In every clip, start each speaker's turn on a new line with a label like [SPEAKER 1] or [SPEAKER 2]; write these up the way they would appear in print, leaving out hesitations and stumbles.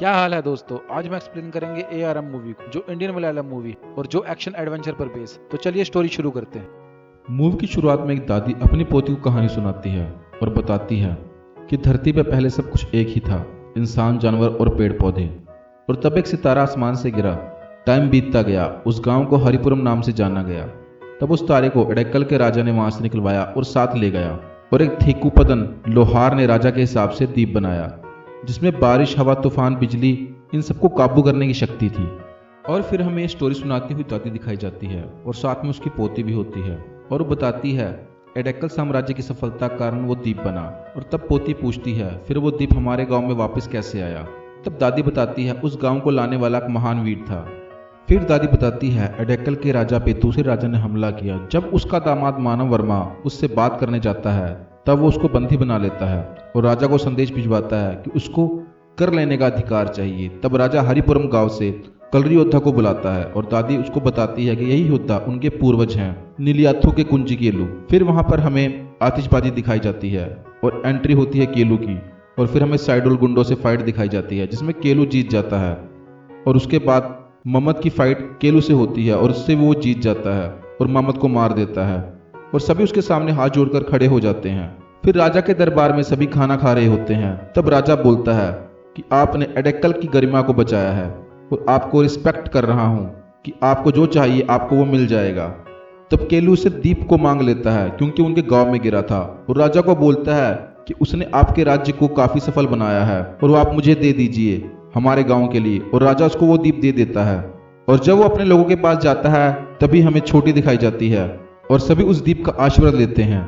[SPEAKER 1] क्या हाल है दोस्तों। आज हम एक्सप्लेन करेंगे ARM मूवी को, जो इंडियन मलयालम मूवी और जो एक्शन एडवेंचर पर बेस। तो चलिए स्टोरी शुरू करते हैं।
[SPEAKER 2] मूवी की शुरुआत में एक दादी अपनी पोती को कहानी सुनाती है और बताती है कि धरती पर पहले सब कुछ एक ही था, इंसान, जानवर और पेड़ पौधे। और तब एक सितारा आसमान से गिरा। टाइम बीतता गया, उस गांव को हरिपुरम नाम से जाना गया। तब उस तारे को एडेक्कल के राजा ने वहां से निकलवाया और साथ ले गया। और एक थेकुपदन लोहार ने राजा के हिसाब से द्वीप बनाया, जिसमें बारिश, हवा, तूफान, बिजली, इन सबको काबू करने की शक्ति थी। और फिर हमें स्टोरी सुनाती हुई दादी दिखाई जाती है और साथ में उसकी पोती भी होती है और वो बताती है एडेक्कल साम्राज्य की सफलता के कारण वो द्वीप बना। और तब पोती पूछती है फिर वो द्वीप हमारे गांव में वापस कैसे आया। तब दादी बताती है उस गांव को लाने वाला एक महान वीर था। फिर दादी बताती है एडेक्कल के राजा पे दूसरे राजा ने हमला किया। जब उसका दामाद मानव वर्मा उससे बात करने जाता है तब वो उसको बंदी बना लेता है और राजा को संदेश भिजवाता है कि उसको कर लेने का अधिकार चाहिए। तब राजा हरिपुरम गांव से कलरी योद्धा को बुलाता है और दादी उसको बताती है कि यही योद्धा उनके पूर्वज हैं, नीलियाथु के कुंजी केलू। फिर वहां पर हमें आतिशबाजी दिखाई जाती है और एंट्री होती है केलू की। और फिर हमें साइडुल गुंडों से फाइट दिखाई जाती है जिसमें केलू जीत जाता है। और उसके बाद मम्मद की फाइट केलू से होती है और उससे वो जीत जाता है और मम्मद को मार देता है और सभी उसके सामने हाथ जोड़कर खड़े हो जाते हैं। फिर राजा के दरबार में सभी खाना खा रहे होते हैं। तब राजा बोलता है कि आपने एडेक्कल की गरिमा को बचाया है और आपको रिस्पेक्ट कर रहा हूं कि आपको जो चाहिए आपको वो मिल जाएगा। तब केलू से द्वीप को मांग लेता है क्योंकि उनके गांव में गिरा था और राजा को बोलता है कि उसने आपके राज्य को काफी सफल बनाया है और वो आप मुझे दे दीजिए हमारे गांव के लिए। और राजा उसको वो द्वीप दे देता है। और जब वो अपने लोगों के पास जाता है तभी हमें छोटी दिखाई जाती है और सभी उस द्वीप का आशीर्वाद लेते हैं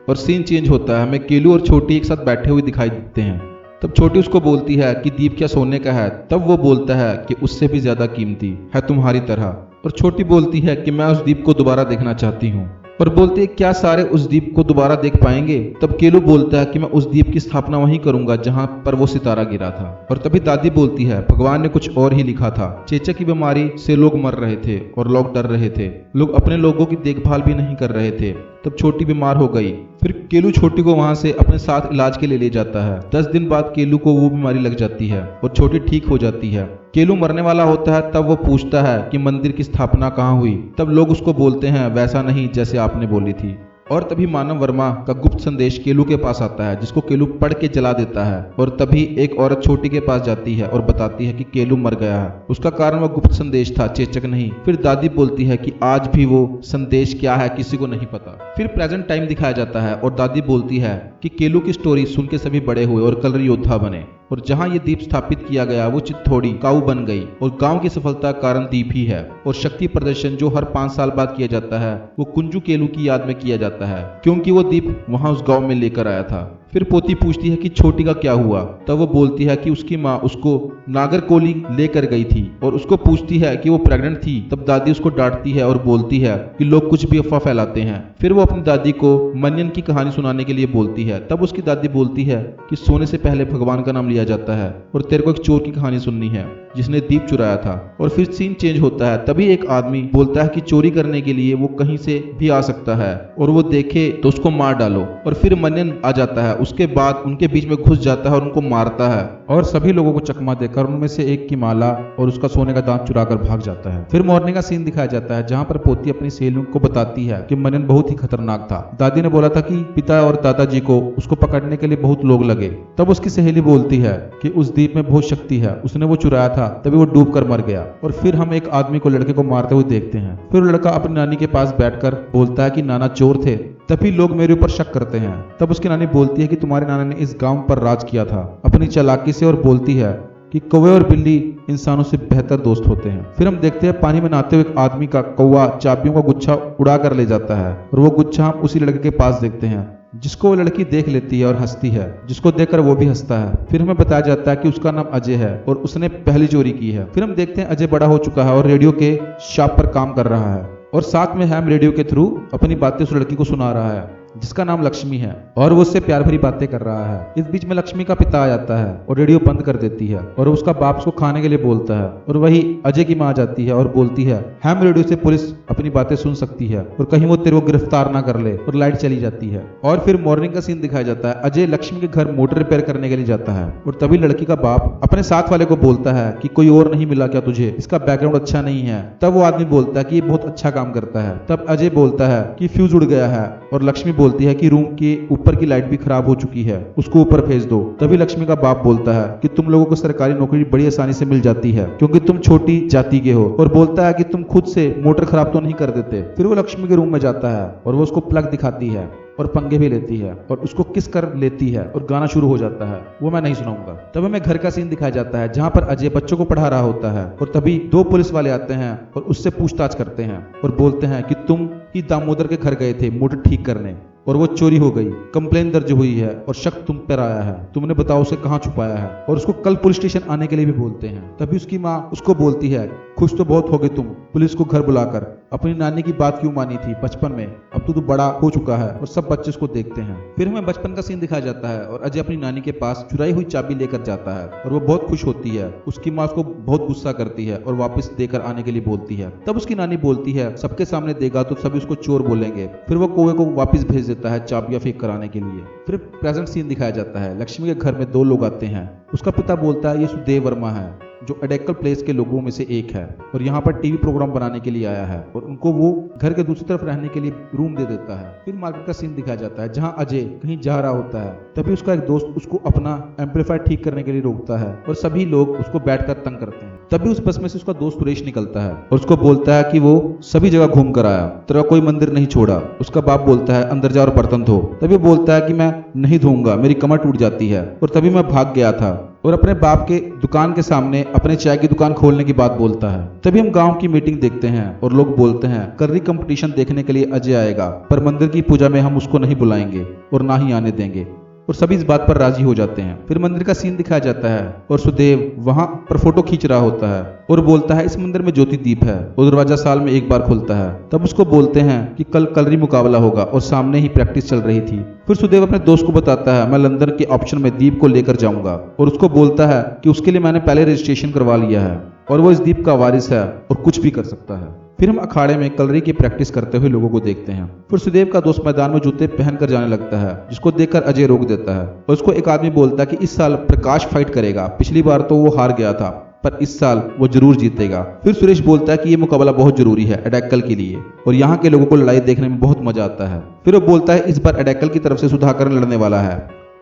[SPEAKER 2] और सीन चेंज होता है। हमें केलू और छोटी एक साथ बैठे हुए दिखाई देते हैं। तब छोटी उसको बोलती है कि द्वीप क्या सोने का है। तब वो बोलता है कि उससे भी ज्यादा कीमती है तुम्हारी तरह। और छोटी बोलती है कि मैं उस द्वीप को दोबारा देखना चाहती हूँ। और बोलती है क्या सारे उस द्वीप को दोबारा देख पाएंगे। तब केलू बोलता है कि मैं उस द्वीप की स्थापना वहीं करूंगा जहां पर वो सितारा गिरा था। और तभी दादी बोलती है भगवान ने कुछ और ही लिखा था। चेचक की बीमारी से लोग मर रहे थे और लोग डर रहे थे, लोग अपने लोगों की देखभाल भी नहीं कर रहे थे। तब छोटी बीमार हो गई। फिर केलू छोटी को वहां से अपने साथ इलाज के लिए ले जाता है। 10 दिन बाद केलू को वो बीमारी लग जाती है और छोटी ठीक हो जाती है। केलू मरने वाला होता है। तब वो पूछता है कि मंदिर की स्थापना कहाँ हुई। तब लोग उसको बोलते हैं वैसा नहीं जैसे आपने बोली थी। और तभी मानव वर्मा का गुप्त संदेश केलू के पास आता है जिसको केलू पढ़ के जला देता है। और तभी एक औरत छोटी के पास जाती है और बताती है कि केलू मर गया है। उसका कारण वो गुप्त संदेश था, चेचक नहीं। फिर दादी बोलती है कि आज भी वो संदेश क्या है किसी को नहीं पता। फिर प्रेजेंट टाइम दिखाया जाता है और दादी बोलती है कि केलू की स्टोरी सुन के सभी बड़े हुए और कलरी योद्धा बने। और जहां ये द्वीप स्थापित किया गया वो चित्थौड़ी काऊ बन गई और गांव की सफलता का कारण द्वीप ही है। और शक्ति प्रदर्शन जो हर 5 साल बाद किया जाता है वो कुंजू केलू की याद में किया जाता है क्योंकि वो द्वीप वहां उस गांव में लेकर आया था। फिर पोती पूछती है कि छोटी का क्या हुआ। तब वो बोलती है कि उसकी माँ उसको नागरकोली लेकर गई थी और उसको पूछती है कि वो प्रेग्नेंट थी। तब दादी उसको डांटती है और बोलती है कि लोग कुछ भी अफवाह फैलाते हैं। फिर वो अपनी दादी को मनियन की कहानी सुनाने के लिए बोलती है। तब उसकी दादी बोलती है कि सोने से पहले भगवान का नाम लिया जाता है और तेरे को एक चोर की कहानी सुननी है जिसने द्वीप चुराया था। और फिर सीन चेंज होता है। तभी एक आदमी बोलता है कि चोरी करने के लिए वो कहीं से भी आ सकता है और वो देखे तो उसको मार डालो। और फिर मनियन आ जाता है। उसके बाद उनके बीच में घुस जाता है और उनको मारता है और सभी लोगों को चकमा देकर उनमें से एक की माला और उसका सोने का दांत चुराकर भाग जाता है। फिर मॉर्निंग का सीन दिखाया जाता है जहां पर पोती अपनी सहेलियों को बताती है कि मनियन बहुत ही खतरनाक था। दादी ने बोला था कि पिता और दादाजी को उसको पकड़ने के लिए बहुत लोग लगे। तब उसकी सहेली बोलती है कि उस द्वीप में बहुत शक्ति है, उसने वो चुराया था तभी वो डूब कर मर गया। और फिर हम एक आदमी को लड़के को मारते हुए देखते हैं। फिर वो लड़का अपनी नानी के पास बैठकर बोलता है कि नाना चोर थे, तभी लोग मेरे ऊपर शक करते हैं। तब उसकी नानी बोलती है कि तुम्हारे नाना ने इस गांव पर राज किया था अपनी चालाकी से। और बोलती है कि कौवे और बिल्ली इंसानों से बेहतर दोस्त होते हैं। फिर हम देखते हैं पानी में नहाते हुए एक आदमी का कौवा चाबियों का गुच्छा उड़ा कर ले जाता है और वो गुच्छा हम उसी लड़के के पास देखते हैं जिसको वो लड़की देख लेती है और हंसती है, जिसको देखकर वो भी हंसता है। फिर हमें बताया जाता है कि उसका नाम अजय है और उसने पहली चोरी की है। फिर हम देखते हैं अजय बड़ा हो चुका है और रेडियो के शॉप पर काम कर रहा है और साथ में हैम रेडियो के थ्रू अपनी बातें उस लड़की को सुना रहा है। जिसका नाम लक्ष्मी है और वो उससे प्यार भरी बातें कर रहा है। इस बीच में लक्ष्मी का पिता आ जाता है और रेडियो बंद कर देती है और उसका बाप उसको खाने के लिए बोलता है और वही अजय की माँ जाती है और बोलती है हैम रेडियो से पुलिस अपनी बातें सुन सकती है और कहीं वो तेरे को गिरफ्तार ना कर ले, और लाइट चली जाती है। और फिर मॉर्निंग का सीन दिखाया जाता है। अजय लक्ष्मी के घर मोटर रिपेयर करने के लिए जाता है और तभी लड़की का बाप अपने साथ वाले को बोलता है कि कोई और नहीं मिला क्या तुझे, इसका बैकग्राउंड अच्छा नहीं है। तब वो आदमी बोलता है कि ये बहुत अच्छा काम करता है। तब अजय बोलता है कि फ्यूज उड़ गया है और लक्ष्मी बोलती है कि रूम के ऊपर की लाइट भी खराब हो चुकी है, उसको ऊपर भेज दो। तभी लक्ष्मी का बाप बोलता है कि तुम लोगों को सरकारी नौकरी बड़ी आसानी से मिल जाती है क्योंकि तुम छोटी जाति के हो, और बोलता है कि तुम खुद से मोटर खराब तो नहीं कर देते। फिर वो लक्ष्मी के रूम में जाता है और वो उसको प्लग दिखाती है और पंगे भी लेती है और उसको किस कर लेती है और गाना शुरू हो जाता है, वो मैं नहीं सुनाऊंगा। तब हमें घर का सीन दिखाया जाता है जहां पर अजय बच्चों को पढ़ा रहा होता है और तभी दो पुलिस वाले आते हैं और उससे पूछताछ करते हैं और बोलते हैं कि तुम ही दामोदर के घर गए थे मोटर ठीक करने और वो चोरी हो गई, कंप्लेन दर्ज हुई है और शक तुम पर आया है, तुमने बताओ उसे कहाँ छुपाया है, और उसको कल पुलिस स्टेशन आने के लिए भी बोलते हैं। तभी उसकी माँ उसको बोलती है खुश तो बहुत हो गई तुम पुलिस को घर बुलाकर, अपनी नानी की बात क्यों मानी थी बचपन में, अब तो तू बड़ा हो चुका है। और सब बच्चे उसको देखते हैं। फिर हमें बचपन का सीन दिखाया जाता है और अजय अपनी नानी के पास चुराई हुई चाबी लेकर जाता है और वो बहुत खुश होती है। उसकी माँ उसको बहुत गुस्सा करती है और वापस देकर आने के लिए बोलती है। तब उसकी नानी बोलती है सबके सामने देगा तो सभी उसको चोर बोलेंगे। फिर वो कौवे को वापस भेज देता है चाबियां फेंक कराने के लिए। फिर प्रेजेंट सीन दिखाया जाता है। लक्ष्मी के घर में दो लोग आते हैं। उसका पिता बोलता है ये सुदेव वर्मा है जो अडेक्कल प्लेस के लोगों में से एक है और यहाँ पर टीवी प्रोग्राम बनाने के लिए आया है, और उनको वो घर के दूसरी तरफ रहने के लिए रूम दे देता है। फिर मार्केट का सीन दिखाया जाता है जहाँ अजय कहीं जा रहा होता है। तभी उसका एक दोस्त उसको अपना एम्पलीफायर ठीक करने के लिए रोकता है और सभी लोग उसको बैठकर तंग करते हैं। तभी उस बस में से उसका दोस्त सुरेश निकलता है और उसको बोलता है कि वो सभी जगह घूम कर आया, तेरा कोई मंदिर नहीं छोड़ा। उसका बाप बोलता है अंदर जा और बर्तन धो। तभी बोलता है कि मैं नहीं धोऊंगा, मेरी कमर टूट जाती है और तभी मैं भाग गया था, और अपने बाप के दुकान के सामने अपने चाय की दुकान खोलने की बात बोलता है। तभी हम गांव की मीटिंग देखते हैं और लोग बोलते हैं कर्री कंपटीशन देखने के लिए अजय आएगा, पर मंदिर की पूजा में हम उसको नहीं बुलाएंगे और ना ही आने देंगे, और सभी इस बात पर राजी हो जाते हैं। फिर मंदिर का सीन दिखाया जाता है और सुदेव वहां पर फोटो खींच रहा होता है और बोलता है इस मंदिर में ज्योति दीप है और दरवाजा साल में एक बार खुलता है। तब उसको बोलते हैं कि कल कलरी मुकाबला होगा और सामने ही प्रैक्टिस चल रही थी। फिर सुदेव अपने दोस्त को बताता है मैं लंदन के ऑप्शन में दीप को लेकर जाऊंगा, और उसको बोलता है कि उसके लिए मैंने पहले रजिस्ट्रेशन करवा लिया है और वो इस दीप का वारिस है और कुछ भी कर सकता है। फिर हम अखाड़े में कलरी की प्रैक्टिस करते हुए लोगों को देखते हैं। फिर सुदेव का दोस्त मैदान में जूते पहनकर जाने लगता है, जिसको देखकर अजय रोक देता है और उसको एक आदमी बोलता है कि इस साल प्रकाश फाइट करेगा, पिछली बार तो वो हार गया था पर इस साल वो जरूर जीतेगा। फिर सुरेश बोलता है कि ये मुकाबला बहुत जरूरी है अडेक्कल के लिए और यहाँ के लोगों को लड़ाई देखने में बहुत मजा आता है। फिर वो बोलता है इस बार अडेक्कल की तरफ से सुधाकर लड़ने वाला है,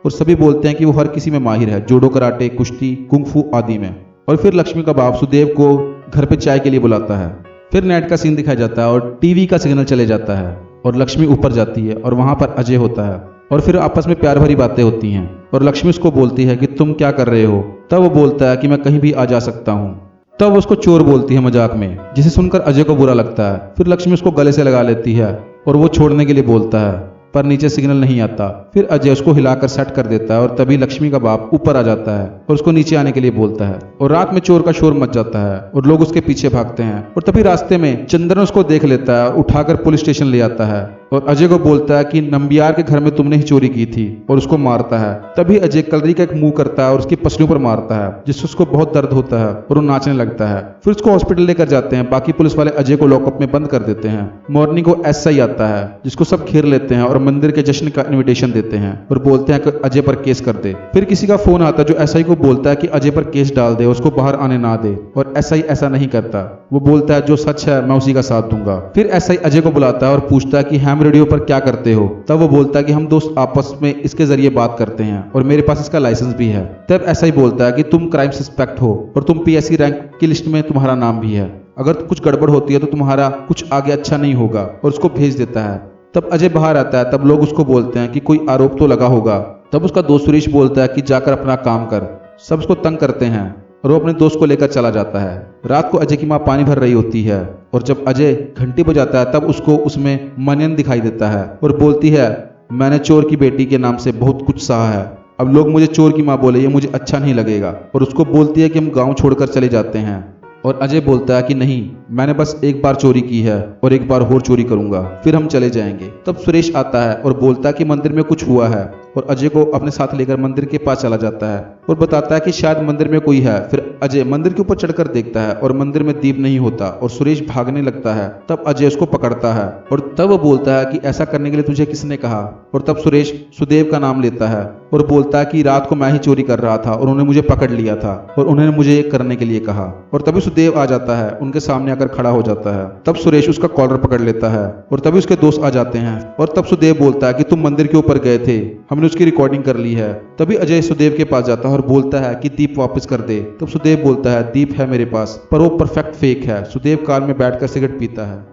[SPEAKER 2] और सभी बोलते हैं कि वो हर किसी में माहिर है, जूडो, कराटे, कुश्ती, कुंग-फू आदि में। और फिर लक्ष्मी का बाप सुदेव को घर पे चाय के लिए बुलाता है। फिर नेट का सीन दिखाया जाता है और टीवी का सिग्नल चले जाता है और लक्ष्मी ऊपर जाती है और वहां पर अजय होता है और फिर आपस में प्यार भरी बातें होती हैं और लक्ष्मी उसको बोलती है कि तुम क्या कर रहे हो। तब वो बोलता है कि मैं कहीं भी आ जा सकता हूँ। तब वो उसको चोर बोलती है मजाक में, जिसे सुनकर अजय को बुरा लगता है। फिर लक्ष्मी उसको गले से लगा लेती है और वो छोड़ने के लिए बोलता है पर नीचे सिग्नल नहीं आता। फिर अजय उसको हिलाकर सेट कर देता है और तभी लक्ष्मी का बाप ऊपर आ जाता है और उसको नीचे आने के लिए बोलता है और रात में चोर का शोर मच जाता है और लोग उसके पीछे भागते हैं। और तभी रास्ते में चंद्रन उसको देख लेता है और उठाकर पुलिस स्टेशन ले आता है और अजय को बोलता है कि नंबियार के घर में तुमने ही चोरी की थी और उसको मारता है। तभी अजय कलरी का एक मुंह करता है और उसकी पसलियों पर मारता है, जिससे उसको बहुत दर्द होता है और वो नाचने लगता है। फिर उसको हॉस्पिटल लेकर जाते हैं। बाकी पुलिस वाले अजय को लॉकअप में बंद कर देते हैं। मॉर्निंग को एसआई आता है जिसको सब घेर लेते हैं और मंदिर के जश्न का इन्विटेशन देते हैं और बोलते हैं कि अजय पर केस कर दे। फिर किसी का फोन आता है जो एसआई को बोलता है कि अजय पर केस डाल दे, उसको बाहर आने ना दे, और एसआई ऐसा नहीं करता। वो बोलता है जो सच है मैं उसी का साथ दूंगा। फिर एसआई अजय को बुलाता है और पूछता है कि हैम रेडियो पर क्या करते हो। तब वो बोलता है कि हम दोस्त आपस में इसके जरिए बात करते हैं और मेरे पास इसका लाइसेंस भी है। तब एसआई बोलता है कि तुम क्राइम सस्पेक्ट हो और तुम पीएससी रैंक की लिस्ट में तुम्हारा नाम भी है, अगर कुछ गड़बड़ होती है तो तुम्हारा कुछ आगे अच्छा नहीं होगा, और उसको भेज देता है। तब अजय बाहर आता है। तब लोग उसको बोलते हैं कि कोई आरोप तो लगा होगा। तब उसका दोस्त सुरेश बोलता है कि जाकर अपना काम कर। सब उसको तंग करते हैं और वो अपने दोस्त को लेकर चला जाता है। रात को अजय की माँ पानी भर रही होती है और जब अजय घंटी बजाता है तब उसको उसमें मनन दिखाई देता है और बोलती है मैंने चोर की बेटी के नाम से बहुत कुछ सहा है, अब लोग मुझे चोर की माँ बोले ये मुझे अच्छा नहीं लगेगा। और उसको बोलती है कि हम गाँव छोड़कर चले जाते हैं और अजय बोलता है कि नहीं, मैंने बस एक बार चोरी की है और एक बार और चोरी करूंगा, फिर हम चले जाएंगे। तब सुरेश आता है और बोलता है कि मंदिर में कुछ हुआ है और अजय को अपने साथ लेकर मंदिर के पास चला जाता है और बताता है कि शायद मंदिर में कोई है। फिर अजय मंदिर के ऊपर चढ़कर देखता है और मंदिर में दीप नहीं होता और सुरेश भागने लगता है। तब अजय उसको पकड़ता है और तब वो बोलता है कि ऐसा करने के लिए तुझे किसने कहा। और तब सुरेश सुदेव का नाम लेता है और बोलता है कि रात को मैं ही चोरी कर रहा था और उन्होंने मुझे पकड़ लिया था और उन्होंने मुझे ये करने के लिए कहा। और तभी सुदेव आ जाता है, उनके सामने आकर खड़ा हो जाता है। तब सुरेश उसका कॉलर पकड़ लेता है और तभी उसके दोस्त आ जाते हैं और तब सुदेव बोलता है कि तुम मंदिर के ऊपर गए थे, हमने उसकी रिकॉर्डिंग कर ली है। तभी अजय सुदेव के पास जाता है और बोलता है कि दीप वापस कर दे। तब सुदेव बोलता है दीप है मेरे पास, पर वो परफेक्ट फेक है। सुदेव कार में बैठकर सिगरेट पीता है।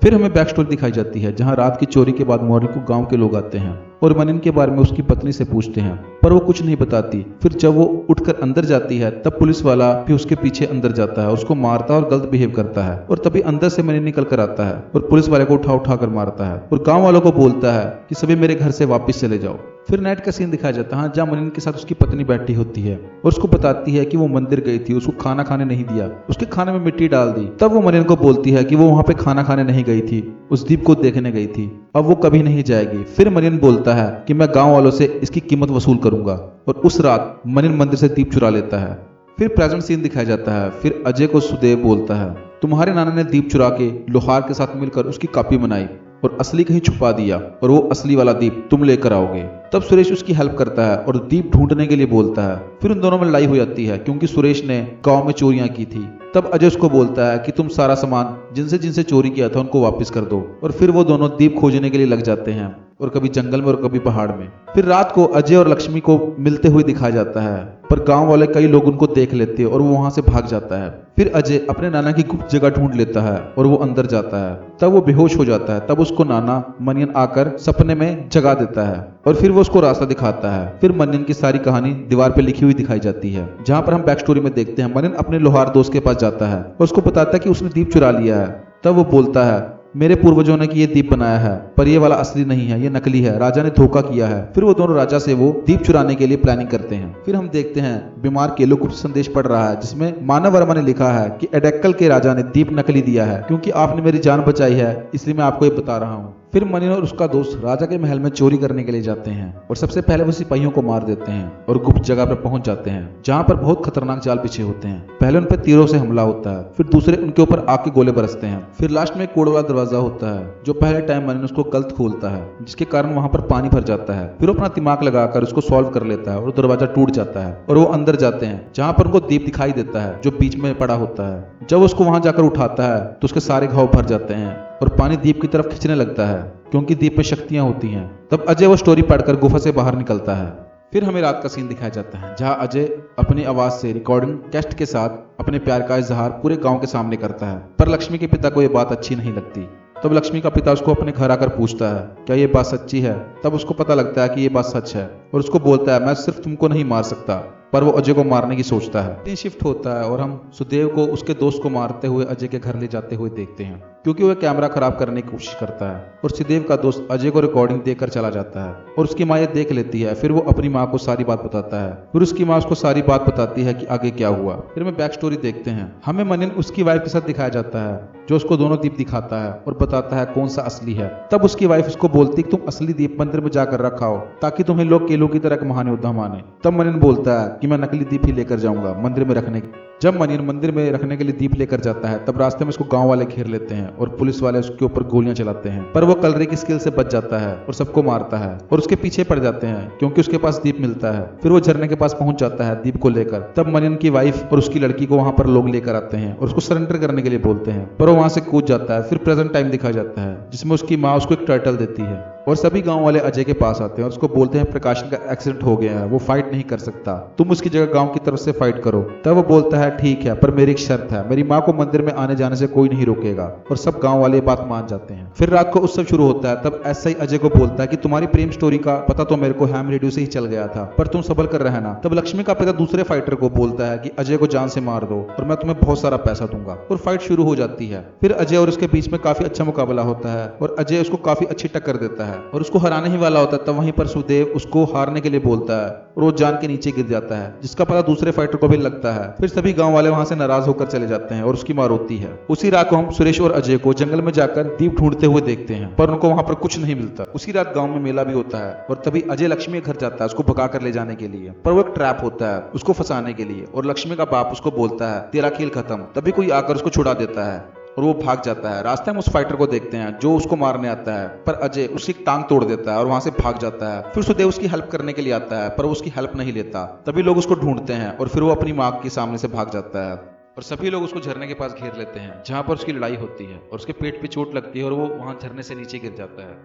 [SPEAKER 2] फिर हमें बैक स्टोरी दिखाई जाती है जहां रात की चोरी के बाद मॉर्निंग को गांव के लोग आते हैं और मनिन के बारे में उसकी पत्नी से पूछते हैं, पर वो कुछ नहीं बताती। फिर जब वो उठकर अंदर जाती है तब पुलिस वाला भी उसके पीछे अंदर जाता है, उसको मारता है और गलत बिहेव करता है। और तभी अंदर से मनिन निकल कर आता है और पुलिस वाले को उठा उठा कर मारता है और गाँव वालों को बोलता है कि सभी मेरे घर से वापिस चले जाओ। फिर नाइट का सीन दिखाया जाता है जहाँ मनिन के साथ उसकी पत्नी बैठी होती है और उसको बताती है कि वो मंदिर गई थी, उसको खाना खाने नहीं दिया, उसके खाने में मिट्टी डाल दी। तब वो मनिन को बोलती है कि वो वहां पे खाना खाने नहीं गई थी, उस दीप को देखने गई थी, अब वो कभी नहीं जाएगी। फिर मनिन बोलता है कि मैं गांव वालों से इसकी कीमत वसूल करूंगा और उस रात मनिन मंदिर से दीप चुरा लेता है। फिर प्रेजेंट सीन दिखाया जाता है। फिर अजय को सुदेव बोलता है तुम्हारे नाना ने दीप चुरा के लोहार के साथ मिलकर उसकी कॉपी बनाई और असली कहीं छुपा दिया और वो असली वाला दीप तुम लेकर आओगे। तब सुरेश उसकी हेल्प करता है और दीप ढूंढने के लिए बोलता है। फिर उन दोनों में लड़ाई हो जाती है क्योंकि सुरेश ने गांव में चोरियां की थी। तब अजय उसको बोलता है कि तुम सारा सामान जिनसे जिनसे चोरी किया था उनको वापस कर दो। और फिर वो दोनों दीप खोजने के लिए लग जाते हैं और कभी जंगल में और कभी पहाड़ में। फिर रात को अजय और लक्ष्मी को मिलते हुए दिखाया जाता है, पर गांव वाले कई लोग उनको देख लेते हैं और वो वहां से भाग जाता है। फिर अजय अपने नाना की गुप्त जगह ढूंढ लेता है और वो अंदर जाता है। तब वो बेहोश हो जाता है। तब उसको नाना मनियन आकर सपने में जगा देता है और फिर वो उसको रास्ता दिखाता है। फिर मनियन की सारी कहानी दीवार पे लिखी हुई दिखाई जाती है, जहां पर हम बैक स्टोरी में देखते हैं मनियन अपने लोहार दोस्त के पास जाता है और उसको बताता है कि उसने दीप चुरा लिया है। तब वो बोलता है मेरे पूर्वजों ने ये दीप बनाया है, पर ये वाला असली नहीं है, ये नकली है, राजा ने धोखा किया है। फिर वो दोनों राजा से वो दीप चुराने के लिए प्लानिंग करते हैं। फिर हम देखते हैं बीमार केलो कुछ संदेश पढ़ रहा है जिसमें मानव वर्मा ने लिखा है कि एडेक्कल के राजा ने दीप नकली दिया है, क्योंकि आपने मेरी जान बचाई है इसलिए मैं आपको ये बता रहा हूँ। फिर मनिन और उसका दोस्त राजा के महल में चोरी करने के लिए जाते हैं और सबसे पहले वो सिपाहियों को मार देते हैं और गुप्त जगह पर पहुंच जाते हैं जहां पर बहुत खतरनाक जाल बिछे होते हैं। पहले उन पर तीरों से हमला होता है, फिर दूसरे उनके ऊपर आग के गोले बरसते हैं। फिर लास्ट में एक कोड वाला दरवाजा होता है जो पहले टाइम मनिन उसको गलत खोलता है, जिसके कारण वहां पर पानी भर जाता है। फिर वो अपना दिमाग लगाकर उसको सॉल्व कर लेता है और दरवाजा टूट जाता है और वो अंदर जाते हैं जहां पर उनको दीप दिखाई देता है जो बीच में पड़ा होता है। जब उसको वहां जाकर उठाता है तो उसके सारे घाव भर जाते हैं और पानी दीप की तरफ खींचने लगता है क्योंकि दीप में शक्तियां होती हैं। तब अजय वो स्टोरी पढ़कर गुफा से बाहर निकलता है। फिर हमें रात का सीन दिखाया जाता है जहां अजय अपनी आवाज से रिकॉर्डिंग कैस्ट के साथ अपने प्यार का इजहार पूरे गांव के सामने करता है, पर लक्ष्मी के पिता को यह बात अच्छी नहीं लगती। तब लक्ष्मी का पिता उसको अपने घर आकर पूछता है क्या ये बात सच्ची है। तब उसको पता लगता है कि ये बात सच है और उसको बोलता है मैं सिर्फ तुमको नहीं मार सकता, पर वो अजय को मारने की सोचता है। दिन शिफ्ट होता है और हम सुदेव को उसके दोस्त को मारते हुए अजय के घर ले जाते हुए देखते हैं क्योंकि वह कैमरा खराब करने की कोशिश करता है और सुदेव का दोस्त अजय को रिकॉर्डिंग देकर चला जाता है और उसकी माँ ये देख लेती है। फिर वो अपनी माँ को सारी बात बताता है। फिर उसकी माँ उसको सारी बात बताती है कि आगे क्या हुआ। फिर हमें बैक स्टोरी देखते हैं। हमें मनिन उसकी वाइफ के साथ दिखाया जाता है जो उसको दोनों दीप दिखाता है और बताता है कौन सा असली है। तब उसकी वाइफ उसको बोलती कि तुम असली दीप मंदिर में जाकर रखाओ ताकि तुम्हें लोग केलों की तरह महान योद्धा माने। तब मनिन बोलता है कि मैं नकली दीप ही लेकर जाऊंगा मंदिर में रखने। जब मनिन मंदिर में रखने के लिए दीप लेकर जाता है तब रास्ते में उसको गांव वाले घेर लेते हैं और पुलिस वाले उसके ऊपर गोलियां चलाते हैं, पर वो कलरे की स्किल से बच जाता है और सबको मारता है और उसके पीछे पड़ जाते हैं क्योंकि उसके पास दीप मिलता है। फिर वो झरने के पास पहुंच जाता है दीप को लेकर। तब मनिन की वाइफ और उसकी लड़की को वहां पर लोग लेकर आते हैं और उसको सरेंडर करने के लिए बोलते हैं, पर वो वहां से कूद जाता है। फिर प्रेजेंट टाइम दिखाया जाता है जिसमें उसकी माँ उसको एक टर्टल देती है और सभी गांव वाले अजय के पास आते हैं और उसको बोलते हैं प्रकाशन का एक्सीडेंट हो गया है, वो फाइट नहीं कर सकता, तुम उसकी जगह गांव की तरफ से फाइट करो। तब वो बोलता है ठीक है, पर मेरी एक शर्त है, मेरी माँ को मंदिर में आने जाने से कोई नहीं रोकेगा। और सब गांव वाले बात मान जाते हैं। फिर रात को उत्सव शुरू होता है। तब ऐसा ही अजय को बोलता है कि तुम्हारी प्रेम स्टोरी का पता तो मेरे को हैम रेडियो से ही चल गया था, पर तुम संभल कर रहना। तब लक्ष्मी का पिता दूसरे फाइटर को बोलता है कि अजय को जान से मार दो और मैं तुम्हें बहुत सारा पैसा दूंगा और फाइट शुरू हो जाती है। फिर अजय और उसके बीच में काफी अच्छा मुकाबला होता है और अजय उसको काफी अच्छी टक्कर देता है है और उसको हराने ही वाला होता है, तब वहीं पर सुदेव उसको हारने के लिए बोलता है और वो जान के नीचे गिर जाता है, जिसका पता दूसरे फाइटर को भी लगता है। फिर सभी गांव वाले वहां से नाराज होकर चले जाते हैं और उसकी मार होती है। उसी रात को हम सुरेश और अजय को जंगल में जाकर दीप ढूंढते हुए देखते हैं, पर उनको वहां पर कुछ नहीं मिलता। उसी रात गांव में मेला भी होता है और तभी अजय लक्ष्मी के घर जाता है उसको भगा कर ले जाने के लिए, पर वो एक ट्रैप होता है उसको फंसाने के लिए और लक्ष्मी का बाप उसको बोलता है तेरा खेल खत्म। तभी कोई आकर उसको छुड़ा देता है और वो भाग जाता है। रास्ते में उस फाइटर को देखते हैं जो उसको मारने आता है, पर अजय उसकी टांग तोड़ देता है और वहां से भाग जाता है। फिर सुदेव उसकी हेल्प करने के लिए आता है, पर वो उसकी हेल्प नहीं लेता। तभी लोग उसको ढूंढते हैं और फिर वो अपनी माँ के सामने से भाग जाता है और सभी लोग उसको झरने के पास घेर लेते हैं, जहां पर उसकी लड़ाई होती है और उसके पेट पे चोट लगती है और वो वहां झरने से नीचे गिर जाता है।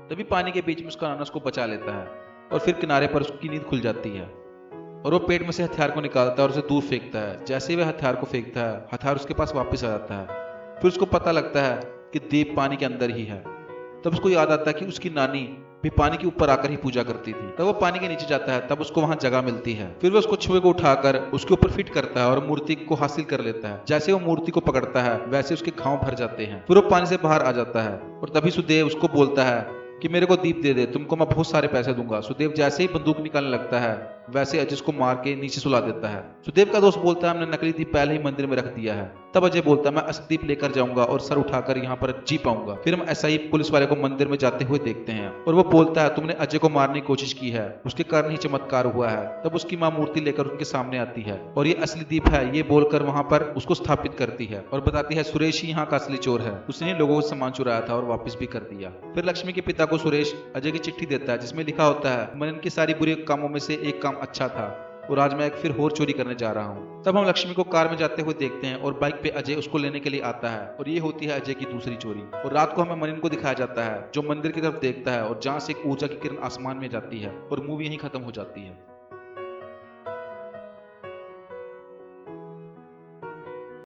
[SPEAKER 2] तभी पानी के बीच में उसका नाना उसको बचा लेता है और फिर किनारे पर उसकी नींद खुल जाती है और वो पेट में से हथियार को निकालता है और उसे दूर फेंकता है। जैसे ही वह हथियार को फेंकता है, हथियार उसके पास वापस आ जाता है। फिर उसको पता लगता है कि दीप पानी के अंदर ही है। तब उसको याद आता है कि उसकी नानी भी पानी के ऊपर आकर ही पूजा करती थी। तब वो पानी के नीचे जाता है, तब उसको वहां जगह मिलती है। फिर वो उसको छुए को उठाकर उसके ऊपर फिट करता है और मूर्ति को हासिल कर लेता है। जैसे वो मूर्ति को पकड़ता है वैसे उसके घाव भर जाते हैं। फिर वो पानी से बाहर आ जाता है और तभी सुदेव उसको बोलता है कि मेरे को दीप दे दे, तुमको मैं बहुत सारे पैसे दूंगा। सुदेव जैसे ही बंदूक निकालने लगता है वैसे अजय को मार के नीचे सुला देता है। सुदेव का दोस्त बोलता है हमने नकली दीप पहले ही मंदिर में रख दिया है। तब अजय बोलता है मैं असली दीप लेकर जाऊंगा और सर उठाकर यहाँ पर जी पाऊंगा। फिर हम ऐसा ही पुलिस वाले को मंदिर में जाते हुए देखते हैं और वो बोलता है तुमने अजय को मारने की कोशिश की है, उसके कारण ही चमत्कार हुआ है। तब उसकी माँ मूर्ति लेकर उनके सामने आती है और ये असली दीप है ये बोलकर वहां पर उसको स्थापित करती है और बताती है सुरेश ही यहाँ का असली चोर है, उसने ही लोगों को सामान चुराया था और वापस भी कर दिया। फिर लक्ष्मी के पिता को सुरेश अजय की चिट्ठी देता है जिसमें लिखा होता है मनन के सारी बुरे कामों में से एक काम अच्छा था और आज मैं एक फिर और चोरी करने जा रहा हूँ। तब हम लक्ष्मी को कार में जाते हुए देखते हैं और बाइक पे अजय उसको लेने के लिए आता है और ये होती है अजय की दूसरी चोरी। और रात को हमें मनिन को दिखाया जाता है जो मंदिर की तरफ देखता है और जहाँ से एक ऊर्जा की किरण आसमान में जाती है और मूवी यहीं खत्म हो जाती है।